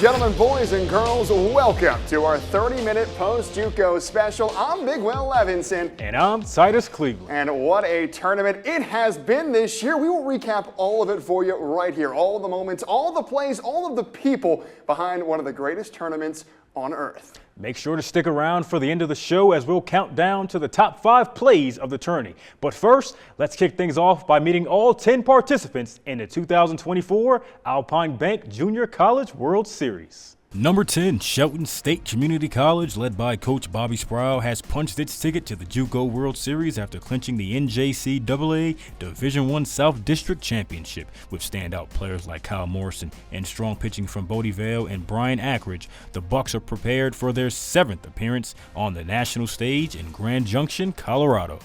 gentlemen, boys and girls, welcome to our 30-minute post-JUCO special. I'm Big Will Levinson. And I'm Titus Cleveland. And what a tournament it has been this year. We will recap all of it for you right here. All of the moments, all the plays, all of the people behind one of the greatest tournaments on earth. Make sure to stick around for the end of the show as we'll count down to the top 5 plays of the tourney. But first, let's kick things off by meeting all 10 participants in the 2024 Alpine Bank Junior College World Series. Number 10, Shelton State Community College, led by Coach Bobby Sproul, has punched its ticket to the JUCO World Series after clinching the NJCAA Division I South District Championship. With standout players like Kyle Morrison and strong pitching from Bodie Vale and Brian Ackridge, the Bucks are prepared for their 7th appearance on the national stage in Grand Junction, Colorado.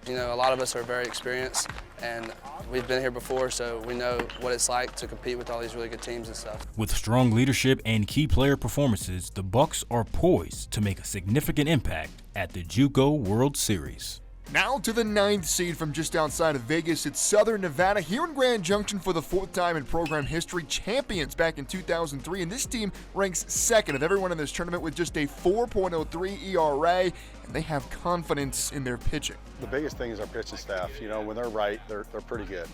You know, a lot of us are very experienced, and we've been here before, so we know what it's like to compete with all these really good teams and stuff. With strong leadership and key player performances, the Bucks are poised to make a significant impact at the JUCO World Series. Now to the 9th seed from just outside of Vegas. It's Southern Nevada here in Grand Junction for the 4th time in program history, champions back in 2003. And this team ranks 2nd of everyone in this tournament with just a 4.03 ERA, and they have confidence in their pitching. The biggest thing is our pitching staff. You know, when they're right, they're pretty good.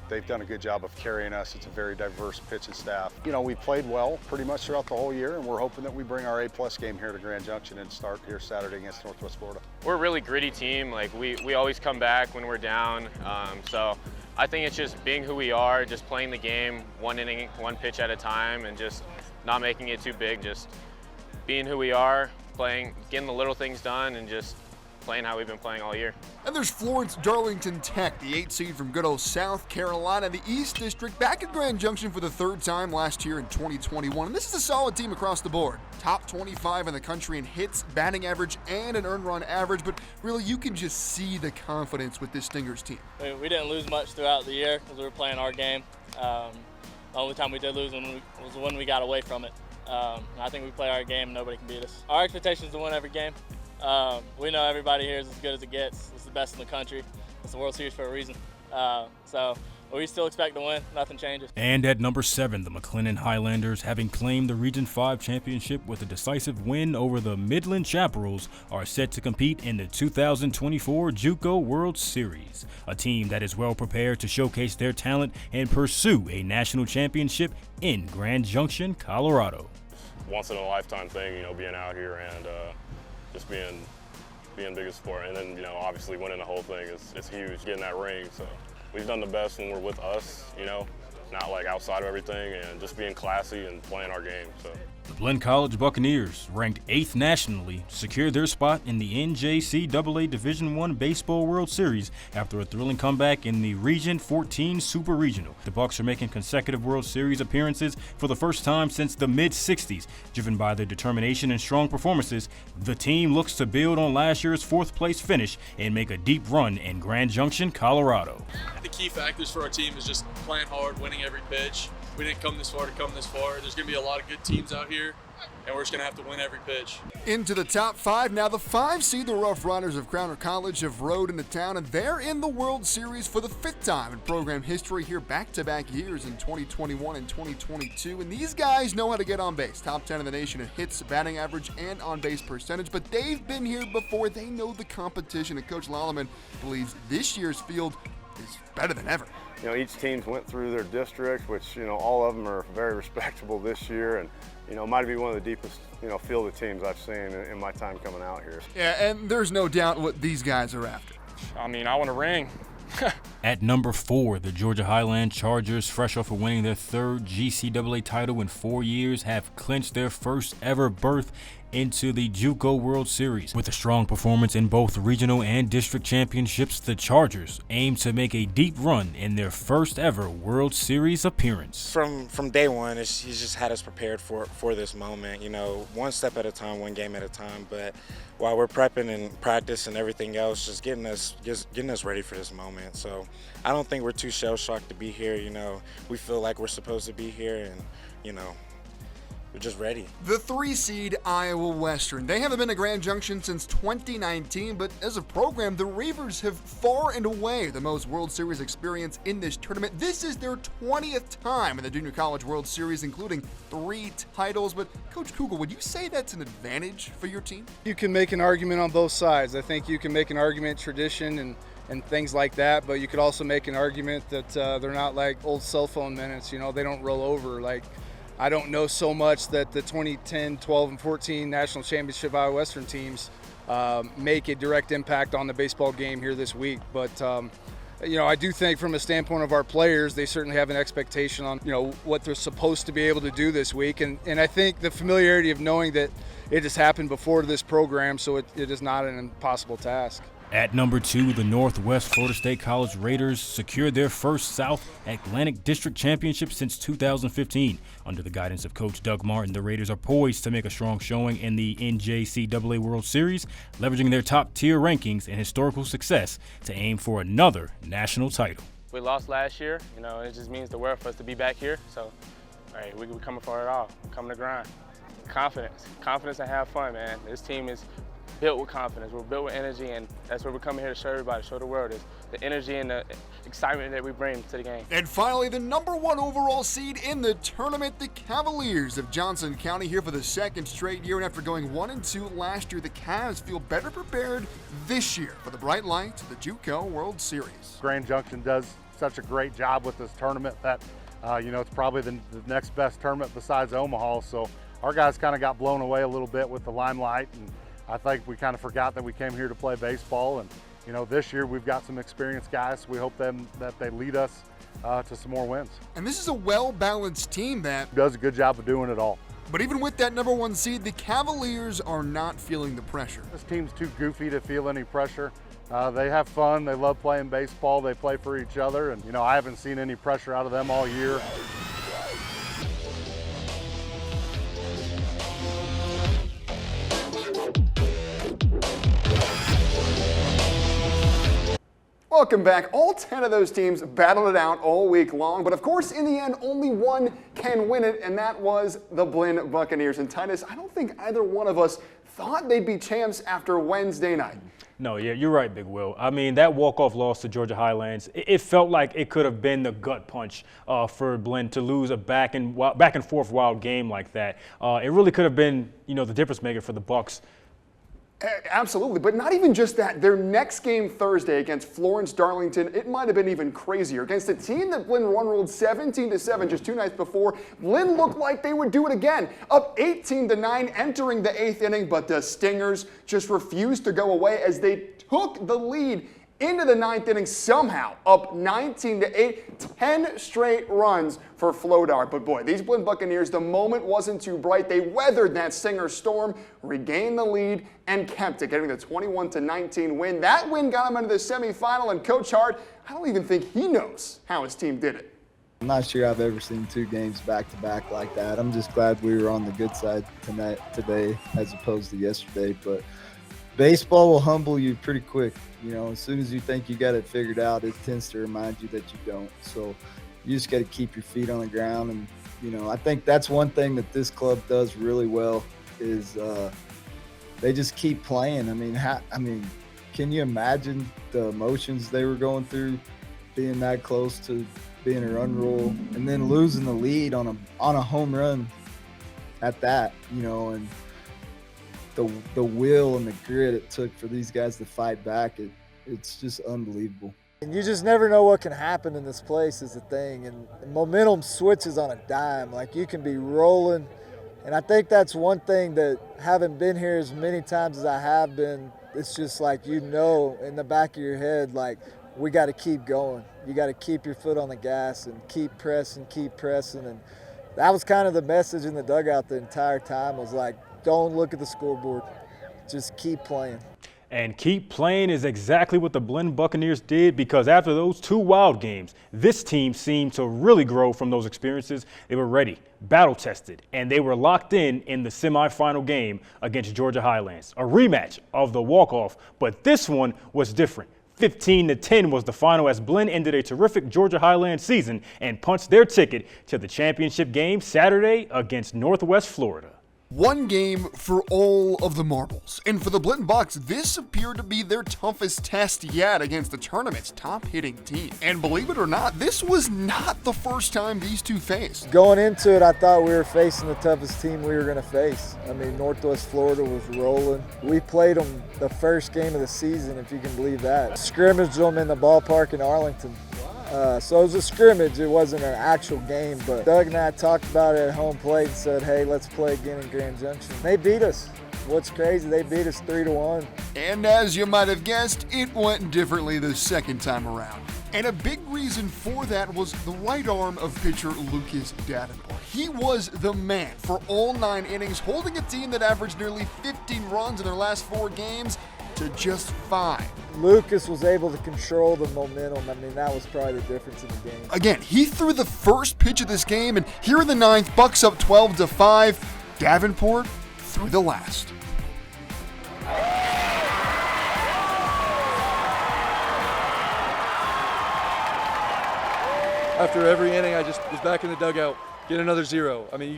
They've done a good job of carrying us. It's a very diverse pitching staff. You know, we played well pretty much throughout the whole year, and we're hoping that we bring our A+ game here to Grand Junction and start here Saturday against Northwest Florida. We're a really gritty team. Like we always come back when we're down. So I think it's just being who we are, just playing the game one inning, one pitch at a time, and just not making it too big. Just being who we are, playing, getting the little things done, and just playing how we've been playing all year. And there's Florence Darlington Tech, the 8th seed from good old South Carolina, the East District, back at Grand Junction for the 3rd time last year in 2021. And this is a solid team across the board. Top 25 in the country in hits, batting average, and an earned run average. But really, you can just see the confidence with this Stingers team. We didn't lose much throughout the year because we were playing our game. The only time we did lose was when we got away from it. I think we play our game, nobody can beat us. Our expectation is to win every game. We know everybody here is as good as it gets. It's the best in the country. It's the World Series for a reason. So we still expect to win. Nothing changes. And at number 7, the McLennan Highlanders, having claimed the Region 5 championship with a decisive win over the Midland Chaparrals, are set to compete in the 2024 JUCO World Series, a team that is well prepared to showcase their talent and pursue a national championship in Grand Junction, Colorado. Once in a lifetime thing, you know, being out here and just being biggest sport, and then, you know, obviously winning the whole thing is huge, getting that ring. So we've done the best when we're with us, you know, not like outside of everything, and just being classy and playing our game. So the Blinn College Buccaneers, ranked 8th nationally, secured their spot in the NJCAA Division I Baseball World Series after a thrilling comeback in the Region 14 Super Regional. The Bucs are making consecutive World Series appearances for the first time since the mid-'60s. Driven by their determination and strong performances, the team looks to build on last year's 4th-place finish and make a deep run in Grand Junction, Colorado. The key factors for our team is just playing hard, winning every pitch. We didn't come this far to come this far. There's going to be a lot of good teams out here, and we're just going to have to win every pitch. Into the top 5. Now the 5 seed, the Rough Riders of Crowner College, have rode into town, and they're in the World Series for the 5th time in program history here, back-to-back years in 2021 and 2022. And these guys know how to get on base. Top 10 in the nation in hits, batting average, and on-base percentage. But they've been here before. They know the competition, and Coach Lalaman believes this year's field is better than ever. You know, each team's went through their district, which, you know, all of them are very respectable this year, and, you know, might be one of the deepest, you know, field of teams I've seen in my time coming out here. Yeah, and there's no doubt what these guys are after. I mean, I want a ring. At number 4, the Georgia Highland Chargers, fresh off of winning their 3rd GCAA title in 4 years, have clinched their first ever berth into the JUCO World Series. With a strong performance in both regional and district championships, the Chargers aim to make a deep run in their first ever World Series appearance. From day one, he's just had us prepared for this moment, you know, one step at a time, one game at a time. But while we're prepping and practice and everything else, just getting us ready for this moment. So I don't think we're too shell-shocked to be here. You know, we feel like we're supposed to be here, and, you know, ready. The 3 seed Iowa Western. They haven't been to Grand Junction since 2019, but as a program, the Reavers have far and away the most World Series experience in this tournament. This is their 20th time in the Junior College World Series, including 3 titles. But Coach Kugel, would you say that's an advantage for your team? You can make an argument on both sides. I think you can make an argument tradition and things like that, but you could also make an argument that they're not like old cell phone minutes. You know, they don't roll over. Like, I don't know so much that the 2010, 12, and 14 national championship Iowa Western teams make a direct impact on the baseball game here this week. But, you know, I do think from a standpoint of our players, they certainly have an expectation on, you know, what they're supposed to be able to do this week. And I think the familiarity of knowing that it has happened before this program, so it is not an impossible task. At number 2, the Northwest Florida State College Raiders secured their first South Atlantic District Championship since 2015. Under the guidance of Coach Doug Martin, the Raiders are poised to make a strong showing in the NJCAA World Series, leveraging their top-tier rankings and historical success to aim for another national title. We lost last year. You know, it just means the world for us to be back here. So, hey, we're coming for it all. Coming to grind. Confidence and have fun, man. This team is built with confidence. We're built with energy, and that's what we're coming here to show everybody, show the world, is the energy and the excitement that we bring to the game. And finally, the number 1 overall seed in the tournament, the Cavaliers of Johnson County, here for the 2nd straight year. And after going 1-2 last year, the Cavs feel better prepared this year for the bright lights of the JUCO World Series. Grand Junction does such a great job with this tournament that, you know, it's probably the next best tournament besides Omaha. So our guys kind of got blown away a little bit with the limelight, and I think we kind of forgot that we came here to play baseball. And, you know, this year we've got some experienced guys. We hope that they lead us to some more wins. And this is a well-balanced team that does a good job of doing it all. But even with that number 1 seed, the Cavaliers are not feeling the pressure. This team's too goofy to feel any pressure. They have fun. They love playing baseball. They play for each other. And, you know, I haven't seen any pressure out of them all year. Welcome back. All 10 of those teams battled it out all week long, but of course, in the end, only one can win it, and that was the Blinn Buccaneers. And Titus, I don't think either one of us thought they'd be champs after Wednesday night. No, yeah, you're right, Big Will. I mean, that walk-off loss to Georgia Highlands, it felt like it could have been the gut punch for Blinn to lose a back and forth wild game like that. It really could have been, you know, the difference maker for the Bucs. Absolutely, but not even just that. Their next game Thursday against Florence Darlington, it might have been even crazier. Against a team that Blinn run-ruled 17-7 just 2 nights before, Blinn looked like they would do it again. Up 18-9 entering the 8th inning, but the Stingers just refused to go away as they took the lead into the 9th inning somehow, up 19-8, 10 straight runs for Flodar. But boy, these Blinn Buccaneers, the moment wasn't too bright. They weathered that Stinger storm, regained the lead, and kept it, getting the 21-19 win. That win got them into the semifinal, and Coach Hart, I don't even think he knows how his team did it. I'm not sure I've ever seen 2 games back-to-back like that. I'm just glad we were on the good side today as opposed to yesterday. But baseball will humble you pretty quick. You know, as soon as you think you got it figured out, it tends to remind you that you don't. So you just got to keep your feet on the ground. And, you know, I think that's one thing that this club does really well is they just keep playing. I mean, can you imagine the emotions they were going through being that close to being a run rule and then losing the lead on a home run at that, you know, and the will and the grit it took for these guys to fight back, it's just unbelievable. And you just never know what can happen in this place is the thing, and momentum switches on a dime. Like, you can be rolling, and I think that's one thing that, having been here as many times as I have been, it's just like, you know, in the back of your head, like, we got to keep going. You got to keep your foot on the gas and keep pressing, and that was kind of the message in the dugout the entire time, was like, don't look at the scoreboard. Just keep playing. And keep playing is exactly what the Blinn Buccaneers did, because after those 2 wild games, this team seemed to really grow from those experiences. They were ready, battle-tested, and they were locked in the semifinal game against Georgia Highlands, a rematch of the walk-off, but this one was different. 15-10 was the final as Blinn ended a terrific Georgia Highland season and punched their ticket to the championship game Saturday against Northwest Florida. One game for all of the marbles. And for the Blinn Bucks, this appeared to be their toughest test yet against the tournament's top-hitting team. And believe it or not, this was not the first time these two faced. Going into it, I thought we were facing the toughest team we were going to face. I mean, Northwest Florida was rolling. We played them the first game of the season, if you can believe that. Scrimmaged them in the ballpark in Arlington. So it was a scrimmage, it wasn't an actual game, but Doug and I talked about it at home plate and said, hey, let's play again in Grand Junction. They beat us. What's crazy, they beat us 3-1. And as you might have guessed, it went differently the second time around. And a big reason for that was the right arm of pitcher Lucas Davenport. He was the man for all 9 innings, holding a team that averaged nearly 15 runs in their last 4 games to just 5. Lucas was able to control the momentum. I mean, that was probably the difference in the game. Again, he threw the first pitch of this game, and here in the 9th, Bucks up 12-5. Davenport threw the last. After every inning, I just was back in the dugout, get another 0. I mean,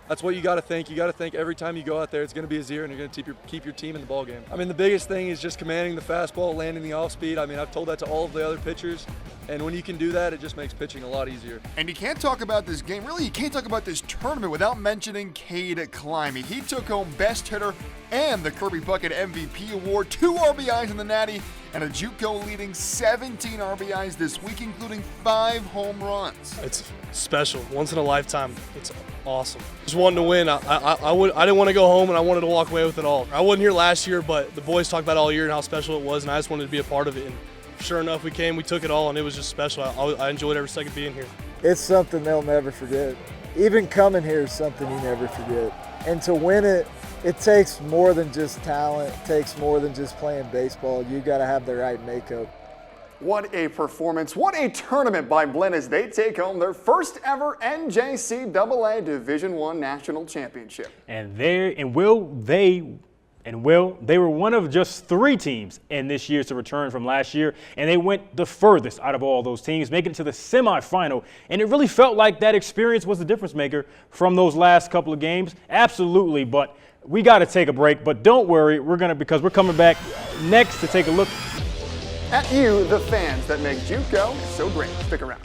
that's what you got to think. You got to think every time you go out there, it's going to be a 0, and you're going to keep your team in the ball game. I mean, the biggest thing is just commanding the fastball, landing the off speed. I mean, I've told that to all of the other pitchers, and when you can do that, it just makes pitching a lot easier. And you can't talk about this game, really, you can't talk about this tournament without mentioning Cade Climby. He took home Best Hitter and the Kirby Bucket MVP award, 2 RBIs in the Natty, and a JUCO leading 17 RBIs this week, including 5 home runs. It's special, once in a lifetime. It's awesome. Just wanting to win. I didn't want to go home, and I wanted to walk away with it all. I wasn't here last year, but the boys talked about it all year and how special it was, and I just wanted to be a part of it. And sure enough, we came, we took it all, and it was just special. I enjoyed every second being here. It's something they'll never forget. Even coming here is something you never forget. And to win it, it takes more than just talent. It takes more than just playing baseball. You got to have the right makeup. What a performance. What a tournament by Blinn as they take home their first ever NJCAA Division I National Championship. They were one of just 3 teams in this year's to return from last year, and they went the furthest out of all those teams, making it to the semifinal. And it really felt like that experience was the difference maker from those last couple of games. Absolutely, but we got to take a break. But don't worry, because we're coming back next to take a look at you, the fans that make JUCO so great. Stick around.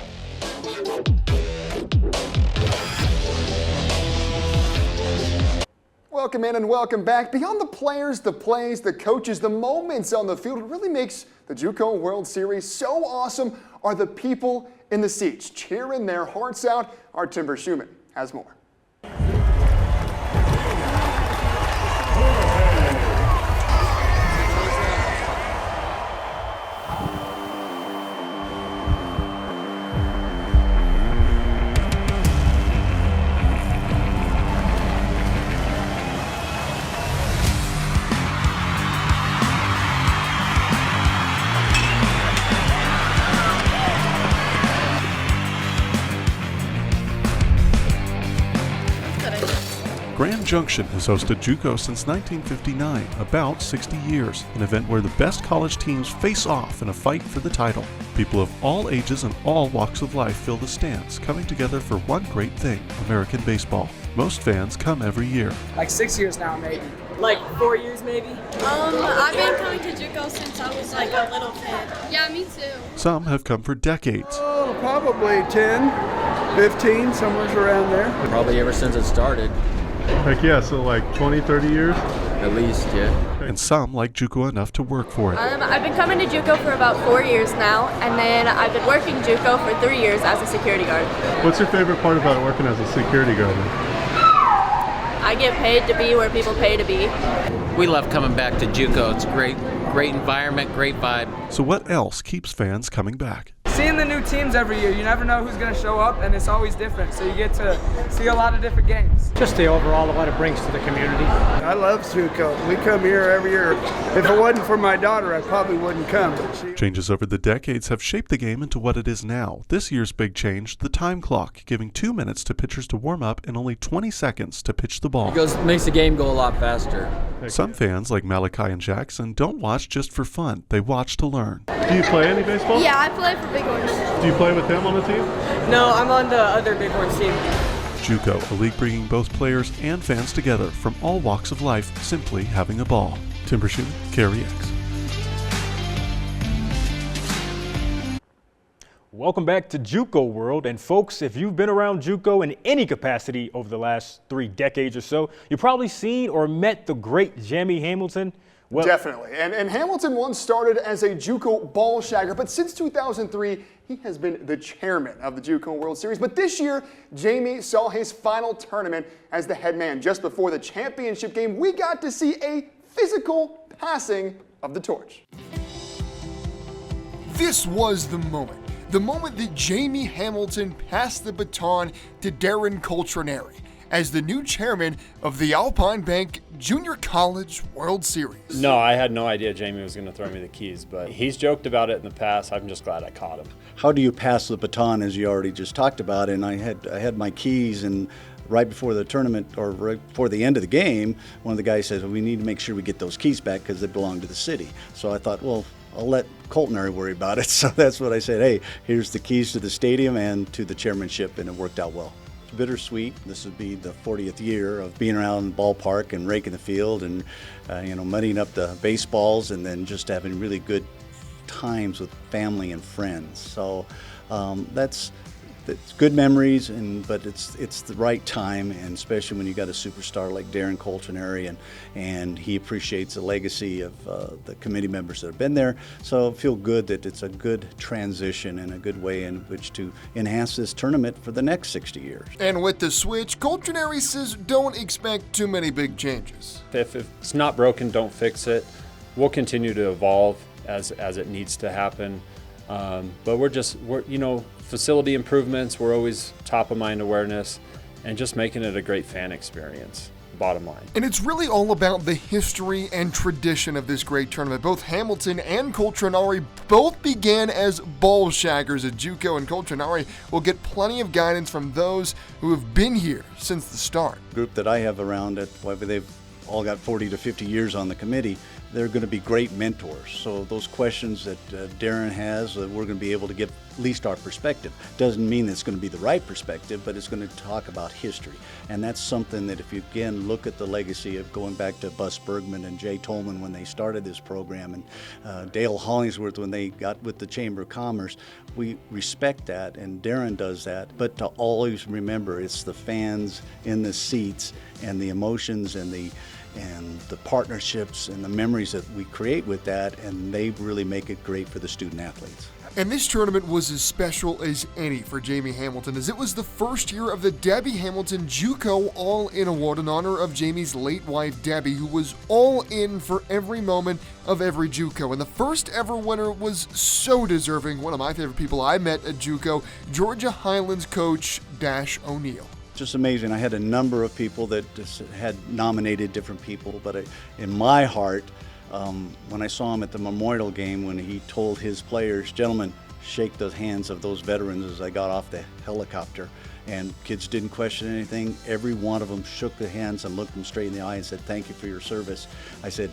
Welcome in and welcome back. Beyond the players, the plays, the coaches, the moments on the field, what really makes the JUCO World Series so awesome are the people in the seats cheering their hearts out. Our Timber Schumann has more. Grand Junction has hosted JUCO since 1959, about 60 years, an event where the best college teams face off in a fight for the title. People of all ages and all walks of life fill the stands, coming together for one great thing, American baseball. Most fans come every year. Like 6 years now, maybe. Like 4 years, maybe. I've been coming to JUCO since I was like a little kid. Yeah, me too. Some have come for decades. Oh, probably 10, 15, somewhere around there. Probably ever since it started. Heck yeah, so like 20, 30 years? At least, yeah. And some like JUCO enough to work for it. I've been coming to JUCO for about 4 years now, and then I've been working JUCO for 3 years as a security guard. What's your favorite part about working as a security guard? I get paid to be where people pay to be. We love coming back to JUCO. It's a great environment, great vibe. So what else keeps fans coming back? Seeing the new teams every year, you never know who's going to show up, and it's always different. So you get to see a lot of different games. Just the overall of what it brings to the community. I love JUCO. We come here every year. If it wasn't for my daughter, I probably wouldn't come. But Changes over the decades have shaped the game into what it is now. This year's big change, the time clock, giving 2 minutes to pitchers to warm up and only 20 seconds to pitch the ball. It makes the game go a lot faster. Some fans, like Malachi and Jackson, don't watch just for fun. They watch to learn. Do you play any baseball? Yeah, I play for Big Orange. Do you play with them on the team? No, I'm on the other Big Orange team. JUCO, a league bringing both players and fans together from all walks of life, simply having a ball. Tim Brashear, KREX. Welcome back to JUCO World. And folks, if you've been around JUCO in any capacity over the last 3 decades or so, you've probably seen or met the great Jamie Hamilton. Well, definitely. And Hamilton once started as a JUCO ball shagger, but since 2003, he has been the chairman of the JUCO World Series. But this year, Jamie saw his final tournament as the head man. Just before the championship game, we got to see a physical passing of the torch. This was the moment. The moment that Jamie Hamilton passed the baton to Darren Coltrinari as the new chairman of the Alpine Bank Junior College World Series. No, I had no idea Jamie was going to throw me the keys, but he's joked about it in the past. I'm just glad I caught him. How do you pass the baton, as you already just talked about? And I had my keys, and right before the tournament, or right before the end of the game, one of the guys says, well, we need to make sure we get those keys back because they belong to the city. So I thought, well, I'll let Coltrinari worry about it. So that's what I said. Hey, here's the keys to the stadium and to the chairmanship, and it worked out well. It's bittersweet. This would be the 40th year of being around the ballpark and raking the field and muddying up the baseballs, and then just having really good times with family and friends. So that's good memories, but it's the right time, and especially when you got a superstar like Darren Coltrinari, and he appreciates the legacy of the committee members that have been there. So I feel good that it's a good transition and a good way in which to enhance this tournament for the next 60 years. And with the switch, Coltrinari says don't expect too many big changes. If it's not broken, don't fix it. We'll continue to evolve as it needs to happen. But we're facility improvements, we're always top of mind awareness, and just making it a great fan experience, bottom line. And it's really all about the history and tradition of this great tournament. Both Hamilton and Coltrinari both began as ball shaggers at JUCO, and Coltrinari will get plenty of guidance from those who have been here since the start. The group that I have around they've all got 40 to 50 years on the committee. They're going to be great mentors. So those questions that Darren has, we're going to be able to give at least our perspective. Doesn't mean it's going to be the right perspective, but it's going to talk about history. And that's something that if you again look at the legacy of going back to Bus Bergman and Jay Tolman when they started this program, and Dale Hollingsworth when they got with the Chamber of Commerce, we respect that, and Darren does that. But to always remember, it's the fans in the seats and the emotions and the partnerships and the memories that we create with that, and they really make it great for the student athletes. And this tournament was as special as any for Jamie Hamilton, as it was the first year of the Debbie Hamilton JUCO All-In Award in honor of Jamie's late wife, Debbie, who was all in for every moment of every JUCO. And the first ever winner was so deserving. One of my favorite people I met at JUCO, Georgia Highlands coach Dash O'Neill. Just amazing. I had a number of people that just had nominated different people, but in my heart, when I saw him at the Memorial game, when he told his players, gentlemen, shake the hands of those veterans as I got off the helicopter, and kids didn't question anything. Every one of them shook the hands and looked them straight in the eye and said, thank you for your service. I said,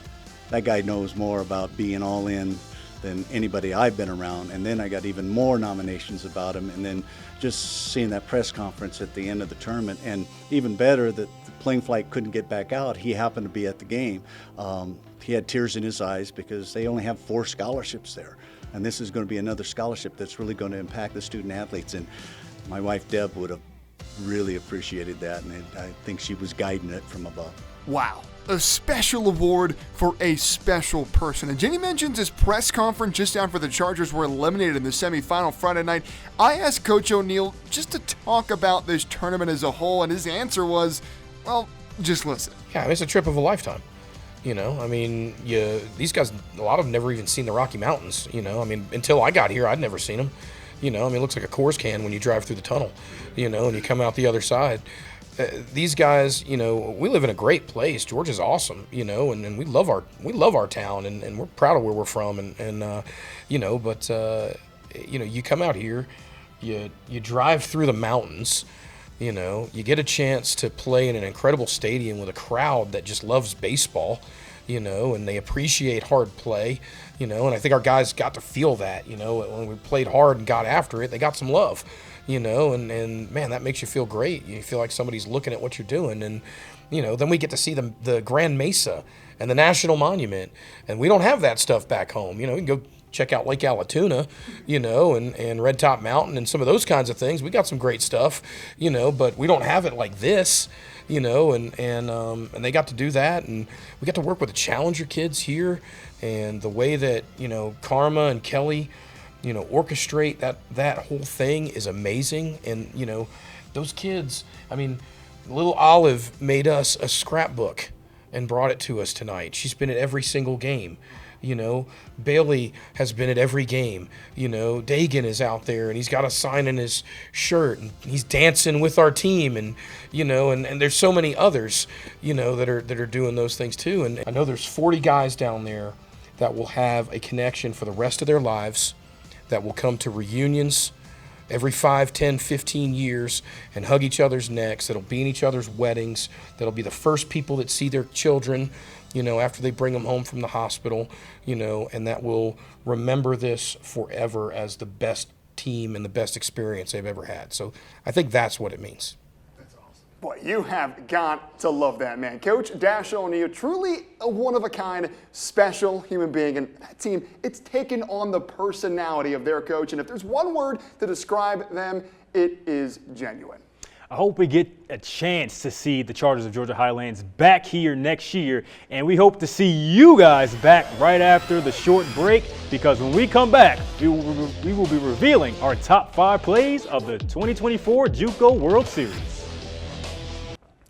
that guy knows more about being all in than anybody I've been around. And then I got even more nominations about him, and then just seeing that press conference at the end of the tournament, and even better that the plane flight couldn't get back out. He happened to be at the game. He had tears in his eyes because they only have 4 scholarships there, and this is going to be another scholarship that's really going to impact the student athletes. And my wife Deb would have really appreciated that, and I think she was guiding it from above. Wow. A special award for a special person. And Jenny mentions his press conference just after the Chargers were eliminated in the semifinal Friday night. I asked Coach O'Neill just to talk about this tournament as a whole, and his answer was, well, just listen. Yeah, it's a trip of a lifetime. These guys, a lot of them never even seen the Rocky Mountains. Until I got here, I'd never seen them. You know, I mean, it looks like a Coors can when you drive through the tunnel, you know, and you come out the other side. These guys, you know, we live in a great place. Georgia's awesome, you know, and we love our town, and we're proud of where we're from, and you know, but you know, you come out here, you drive through the mountains, you know, you get a chance to play in an incredible stadium with a crowd that just loves baseball, you know, and they appreciate hard play, you know, and I think our guys got to feel that, you know, when we played hard and got after it, they got some love. You know, and man, that makes you feel great. You feel like somebody's looking at what you're doing. And, you know, then we get to see the Grand Mesa and the National Monument. And we don't have that stuff back home. You know, we can go check out Lake Allatoona, you know, and Red Top Mountain and some of those kinds of things. We got some great stuff, you know, but we don't have it like this, you know, and they got to do that. And we got to work with the Challenger kids here, and the way that, you know, Karma and Kelly, you know, orchestrate that whole thing is amazing. And, you know, those kids, I mean, little Olive made us a scrapbook and brought it to us tonight. She's been at every single game. You know, Bailey has been at every game. You know, Dagan is out there, and he's got a sign in his shirt, and he's dancing with our team, and, you know, and there's so many others, you know, that are doing those things too. And I know there's 40 guys down there that will have a connection for the rest of their lives, that will come to reunions every 5, 10, 15 years and hug each other's necks, that'll be in each other's weddings, that'll be the first people that see their children, you know, after they bring them home from the hospital, you know, and that will remember this forever as the best team and the best experience they've ever had. So I think that's what it means. Boy, you have got to love that man. Coach Dash O'Neal, truly a one-of-a-kind, special human being. And that team, it's taken on the personality of their coach. And if there's one word to describe them, it is genuine. I hope we get a chance to see the Chargers of Georgia Highlands back here next year. And we hope to see you guys back right after the short break, because when we come back, we will be revealing our top 5 plays of the 2024 JUCO World Series.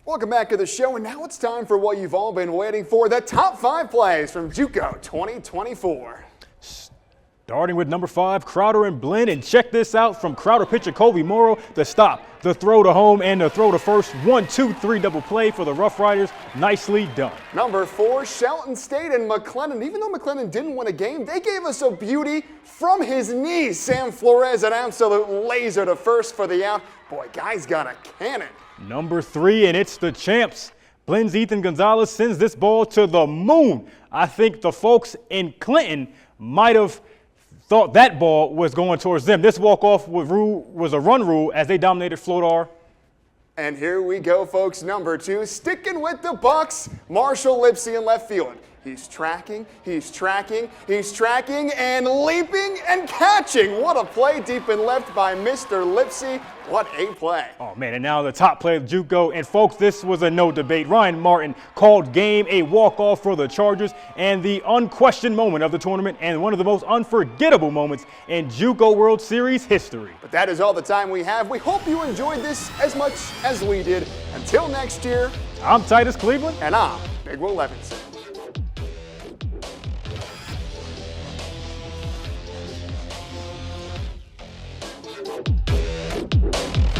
Welcome back to the show, and now it's time for what you've all been waiting for, the top 5 plays from JUCO 2024. Starting with number 5, Crowder and Blinn, and check this out from Crowder pitcher Colby Morrow. The stop, the throw to home, and the throw to first. 1-2-3 double play for the Rough Riders. Nicely done. Number 4, Shelton State and McLennan. Even though McLennan didn't win a game, they gave us a beauty from his knees. Sam Flores, an absolute laser to first for the out. Boy, guy's got a cannon. Number 3, and it's the champs. Blinn's Ethan Gonzalez sends this ball to the moon. I think the folks in Clinton might have thought that ball was going towards them. This walk-off was a run rule as they dominated Florida. And here we go, folks. Number 2, sticking with the Bucks, Marshall Lipsy in left field. He's tracking, he's tracking, he's tracking, and leaping and catching. What a play deep and left by Mr. Lipsy. What a play. Oh, man, and now the top play of JUCO. And, folks, this was a no debate. Ryan Martin called game, a walk-off for the Chargers, and the unquestioned moment of the tournament, and one of the most unforgettable moments in JUCO World Series history. But that is all the time we have. We hope you enjoyed this as much as we did. Until next year, I'm Titus Cleveland. And I'm Big Will Levinson.